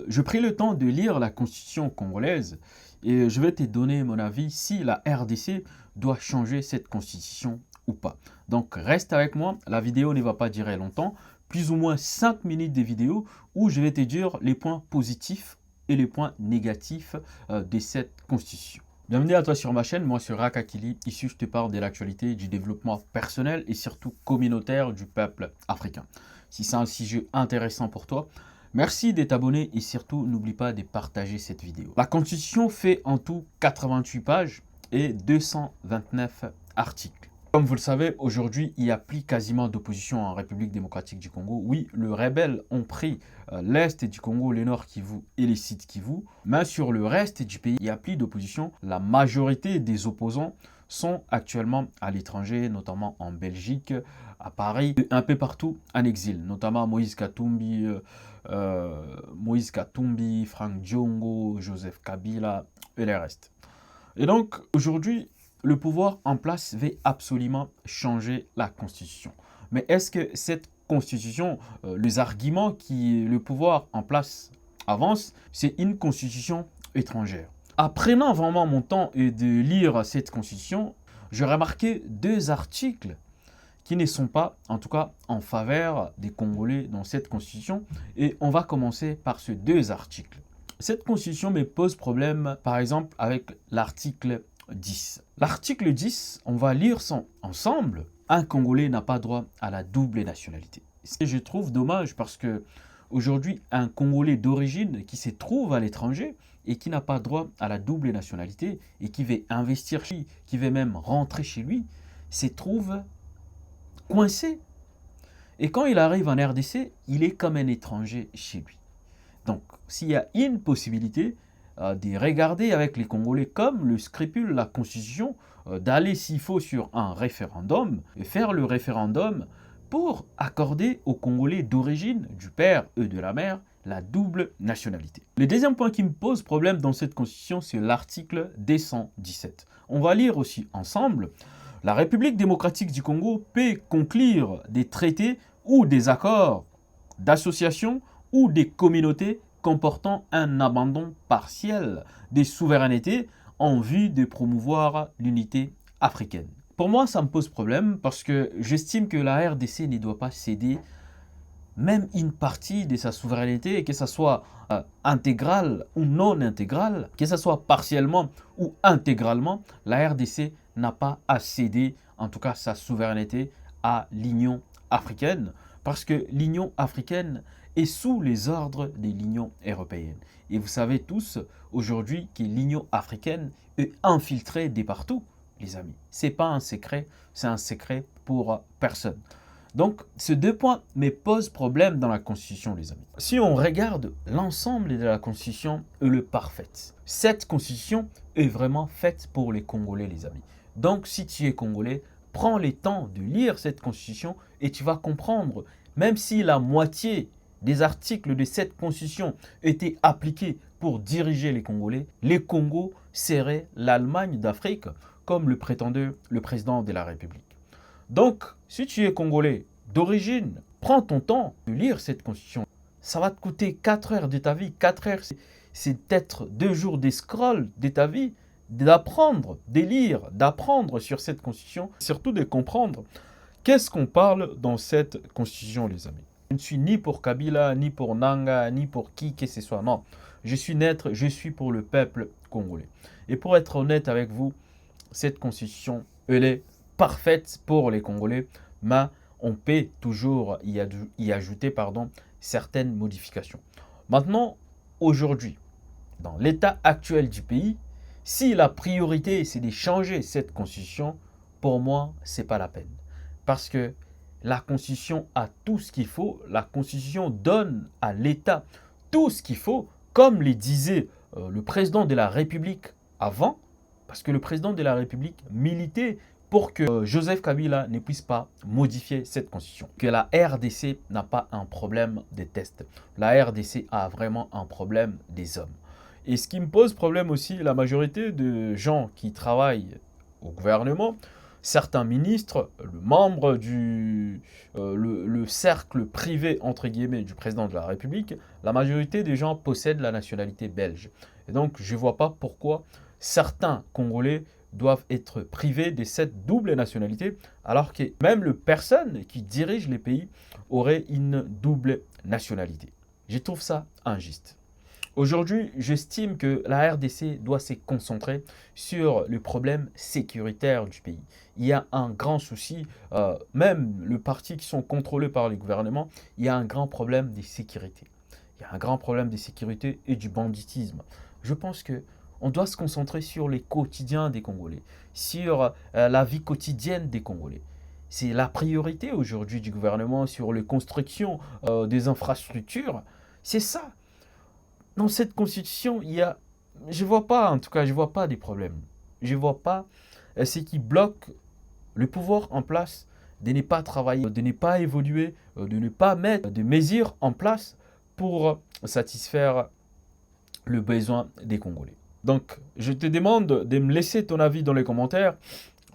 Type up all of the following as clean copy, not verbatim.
Je pris le temps de lire la constitution congolaise et je vais te donner mon avis si la RDC doit changer cette constitution ou pas. Donc reste avec moi, la vidéo ne va pas durer longtemps, plus ou moins 5 minutes de vidéo où je vais te dire les points positifs et les points négatifs de cette constitution. Bienvenue à toi sur ma chaîne, moi c'est Rakakili. Ici je te parle de l'actualité, du développement personnel et surtout communautaire du peuple africain. Si c'est un sujet intéressant pour toi, merci de t'abonner et surtout n'oublie pas de partager cette vidéo. La constitution fait en tout 88 pages et 229 articles. Comme vous le savez, aujourd'hui, il n'y a plus quasiment d'opposition en République démocratique du Congo. Oui, les rebelles ont pris l'Est du Congo, le Nord Kivu et les Sud Kivu. Mais sur le reste du pays, il n'y a plus d'opposition. La majorité des opposants sont actuellement à l'étranger, notamment en Belgique, à Paris, un peu partout en exil, notamment Moïse Katumbi, Franck Diongo, Joseph Kabila et les restes. Et donc, aujourd'hui, le pouvoir en place veut absolument changer la constitution. Mais est-ce que cette constitution, les arguments qui le pouvoir en place avance, c'est une constitution étrangère? Apprenant vraiment mon temps et de lire cette constitution, j'ai remarqué deux articles qui ne sont pas, en tout cas, en faveur des Congolais dans cette constitution. Et on va commencer par ces deux articles. Cette constitution me pose problème, par exemple, avec l'article 10. L'article 10, on va lire ça ensemble. Un Congolais n'a pas droit à la double nationalité. Ce que je trouve dommage parce que aujourd'hui, un Congolais d'origine qui se trouve à l'étranger et qui n'a pas droit à la double nationalité et qui veut investir chez lui, qui veut même rentrer chez lui, se trouve coincé. Et quand il arrive en RDC, il est comme un étranger chez lui. Donc, s'il y a une possibilité de regarder avec les Congolais comme le scrupule la Constitution, d'aller s'il faut sur un référendum, et faire le référendum pour accorder aux Congolais d'origine, du père et de la mère, la double nationalité. Le deuxième point qui me pose problème dans cette Constitution, c'est l'article 217. On va lire aussi ensemble. La République démocratique du Congo peut conclure des traités ou des accords d'association ou des communautés comportant un abandon partiel des souverainetés en vue de promouvoir l'unité africaine. Pour moi, ça me pose problème parce que j'estime que la RDC ne doit pas céder même une partie de sa souveraineté, que ce soit intégrale ou non intégrale, que ce soit partiellement ou intégralement, la RDC n'a pas à céder, en tout cas sa souveraineté, à l'Union africaine, parce que l'Union africaine est sous les ordres de l'Union européenne. Et vous savez tous aujourd'hui que l'Union africaine est infiltrée de partout, les amis. Ce n'est pas un secret, c'est un secret pour personne. Donc, ces deux points me posent problème dans la Constitution, les amis. Si on regarde l'ensemble de la Constitution, elle est parfaite. Cette Constitution est vraiment faite pour les Congolais, les amis. Donc, si tu es Congolais, prends le temps de lire cette Constitution et tu vas comprendre, même si la moitié des articles de cette Constitution étaient appliqués pour diriger les Congolais, les Congos seraient l'Allemagne d'Afrique, comme le prétendait le président de la République. Donc, si tu es Congolais d'origine, prends ton temps de lire cette constitution. Ça va te coûter 4 heures de ta vie. 4 heures, c'est peut-être 2 jours de scroll de ta vie, d'apprendre, de lire, d'apprendre sur cette constitution, surtout de comprendre qu'est-ce qu'on parle dans cette constitution, les amis. Je ne suis ni pour Kabila, ni pour Nanga, ni pour qui que ce soit. Non, je suis neutre, je suis pour le peuple congolais. Et pour être honnête avec vous, cette constitution, elle est parfaite pour les Congolais, mais on peut toujours y ajouter certaines modifications. Maintenant, aujourd'hui, dans l'état actuel du pays, si la priorité c'est de changer cette constitution, pour moi, ce n'est pas la peine. Parce que la constitution a tout ce qu'il faut, la constitution donne à l'État tout ce qu'il faut, comme le disait le président de la République avant, parce que le président de la République militait pour que Joseph Kabila ne puisse pas modifier cette constitution. Que la RDC n'a pas un problème des tests. La RDC a vraiment un problème des hommes. Et ce qui me pose problème aussi, la majorité de gens qui travaillent au gouvernement certains ministres, le membre le cercle privé, entre guillemets, du président de la République, la majorité des gens possèdent la nationalité belge. Et donc, je ne vois pas pourquoi certains Congolais doivent être privés de cette double nationalité, alors que même les personnes qui dirigent les pays auraient une double nationalité. Je trouve ça injuste. Aujourd'hui, j'estime que la RDC doit se concentrer sur le problème sécuritaire du pays. Il y a un grand souci, même les partis qui sont contrôlés par les gouvernements, il y a un grand problème de sécurité. Il y a un grand problème de sécurité et du banditisme. Je pense que on doit se concentrer sur les quotidiens des Congolais, sur la vie quotidienne des Congolais. C'est la priorité aujourd'hui du gouvernement sur les constructions des infrastructures. C'est ça. Dans cette constitution, je vois pas, en tout cas, je vois pas des problèmes. Je vois pas ce qui bloque le pouvoir en place de ne pas travailler, de ne pas évoluer, de ne pas mettre des mesures en place pour satisfaire le besoin des Congolais. Donc, je te demande de me laisser ton avis dans les commentaires.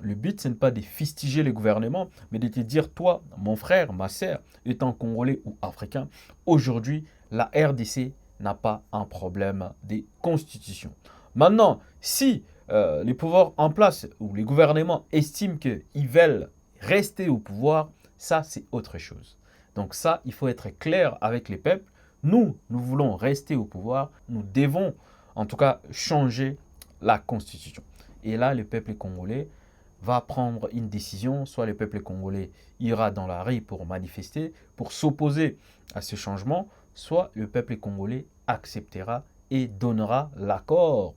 Le but, ce n'est pas de fustiger le gouvernement, mais de te dire, toi, mon frère, ma sœur, étant congolais ou africain, aujourd'hui, la RDC n'a pas un problème de constitution. Maintenant, si les pouvoirs en place ou les gouvernements estiment qu'ils veulent rester au pouvoir, ça, c'est autre chose. Donc ça, il faut être clair avec les peuples. Nous voulons rester au pouvoir. Nous devons, en tout cas, changer la constitution. Et là, le peuple congolais va prendre une décision, soit le peuple congolais ira dans la rue pour manifester, pour s'opposer à ce changement, soit le peuple congolais acceptera et donnera l'accord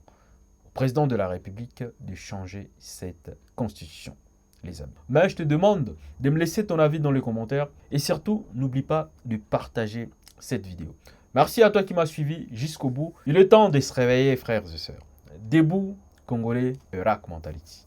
au président de la République de changer cette constitution, les amis. Mais je te demande de me laisser ton avis dans les commentaires et surtout, n'oublie pas de partager cette vidéo. Merci à toi qui m'as suivi jusqu'au bout. Il est temps de se réveiller, frères et sœurs. Debout, Congolais, Rack Mentality.